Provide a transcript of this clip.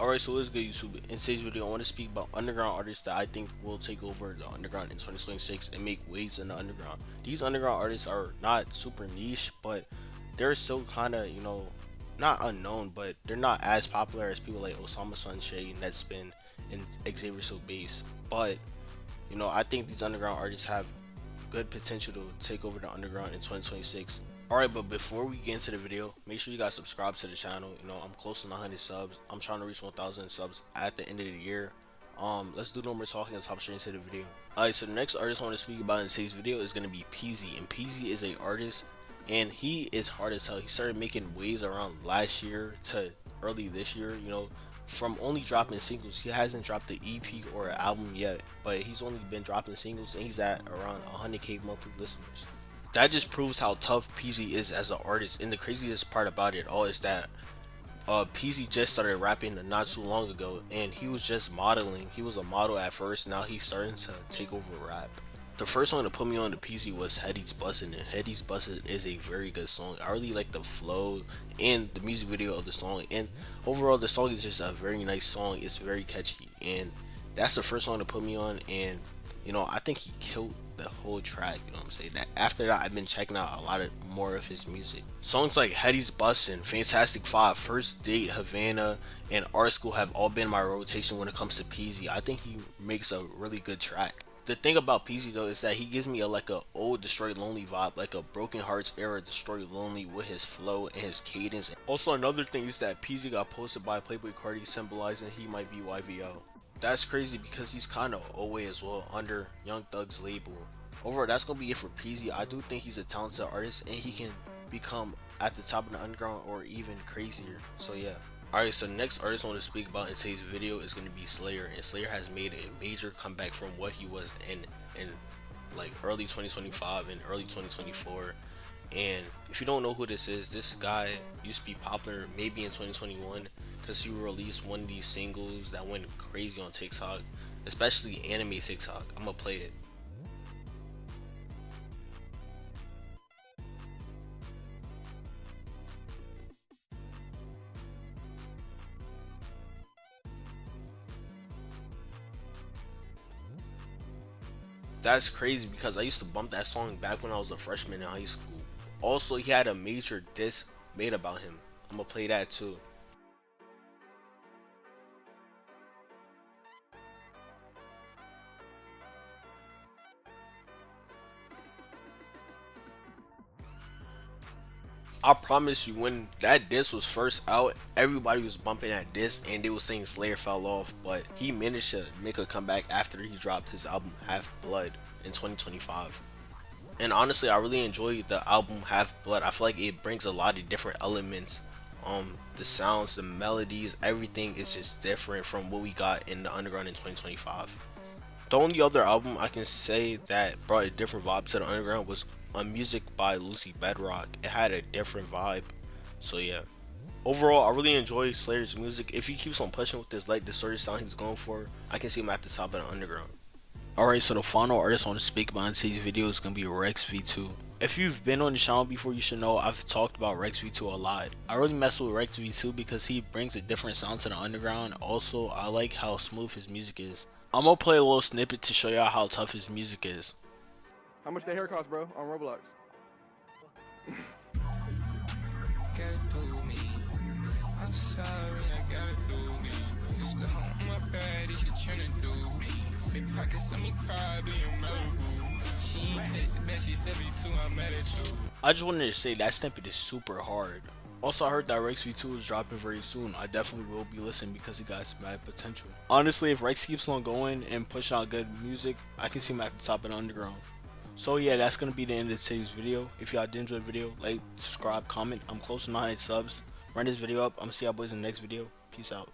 Alright, so what's good YouTube? In today's video I want to speak about underground artists that I think will take over the underground in 2026 and make waves in the underground. These underground artists are not super niche, but they're still kind of, not unknown, but they're not as popular as people like Osama Sunshade, Netspin, and Xavier So Bass. But, I think these underground artists have good potential to take over the underground in 2026. Alright, but before we get into the video, make sure you guys subscribe to the channel. I'm close to 100 subs. I'm trying to reach 1,000 subs at the end of the year. Let's do no more talking and hop straight into the video. Alright, so the next artist I want to speak about in today's video is going to be Peasy. And Peasy is a artist, and he is hard as hell. He started making waves around last year to early this year, from only dropping singles. He hasn't dropped the EP or an album yet, but he's only been dropping singles, and he's at around 100k monthly listeners. That just proves how tough Peasy is as an artist. And the craziest part about it all is that Peasy just started rapping not too long ago, and he was just modeling. He was a model at first. Now he's starting to take over rap. The first song to put me on to Peasy was Heady's Bussin', and Heady's Bussin' is a very good song. I really like the flow and the music video of the song, and overall the song is just a very nice song. It's very catchy, and that's the first song to put me on. And I think he killed the whole track. You know what I'm saying? That after that, I've been checking out a lot of more of his music. Songs like Heady's Bussin', Fantastic Five, First Date, Havana, and Art School have all been my rotation when it comes to Peasy. I think he makes a really good track. The thing about Peasy though is that he gives me like a old Destroyed Lonely vibe, like a Broken Hearts era Destroyed Lonely, with his flow and his cadence. Also, another thing is that Peasy got posted by Playboy Cardi, symbolizing he might be YVL. That's crazy because he's kind of OA as well, under Young Thug's label. Overall, that's gonna be it for Peasy. I do think he's a talented artist, and he can become at the top of the underground or even crazier. So yeah. Alright, so the next artist I want to speak about in today's video is going to be Slayer. And Slayer has made a major comeback from what he was in like early 2025 and early 2024. And if you don't know who this guy used to be popular maybe in 2021 because he released one of these singles that went crazy on TikTok, especially anime TikTok. I'm gonna play it. That's crazy because I used to bump that song back when I was a freshman in high school. Also, he had a major diss made about him. I'm gonna play that too. I promise you, when that diss was first out, everybody was bumping that diss and they was saying Slayer fell off, but he managed to make a comeback after he dropped his album Half Blood in 2025. And honestly, I really enjoy the album Half Blood. I feel like it brings a lot of different elements. The sounds, the melodies, everything is just different from what we got in the underground in 2025. The only other album I can say that brought a different vibe to the underground was Music by Lucy Bedrock. It had a different vibe. So yeah. Overall, I really enjoy Slayer's music. If he keeps on pushing with this light distorted sound he's going for, I can see him at the top of the underground. Alright, so the final artist I want to speak about in today's video is going to be Rex V2. If you've been on the channel before, you should know I've talked about Rex V2 a lot. I really mess with Rex V2 because he brings a different sound to the underground. Also, I like how smooth his music is. I'm going to play a little snippet to show y'all how tough his music is. How much the hair cost, bro, on Roblox? I'm sorry, I gotta do me. Just the home my bad, she tryna do me. Big pockets on me, probably in Malibu. She ain't texting back, she said me too, I'm mad at you. I just wanted to say that snippet is super hard. Also, I heard that Rex V2 is dropping very soon. I definitely will be listening because he got some mad potential. Honestly, if Rex keeps on going and pushing out good music, I can see him at the top of the underground. So yeah, that's gonna be the end of today's video. If y'all did enjoy the video, like, subscribe, comment. I'm close to 900 subs. Run this video up. I'm gonna see y'all boys in the next video. Peace out.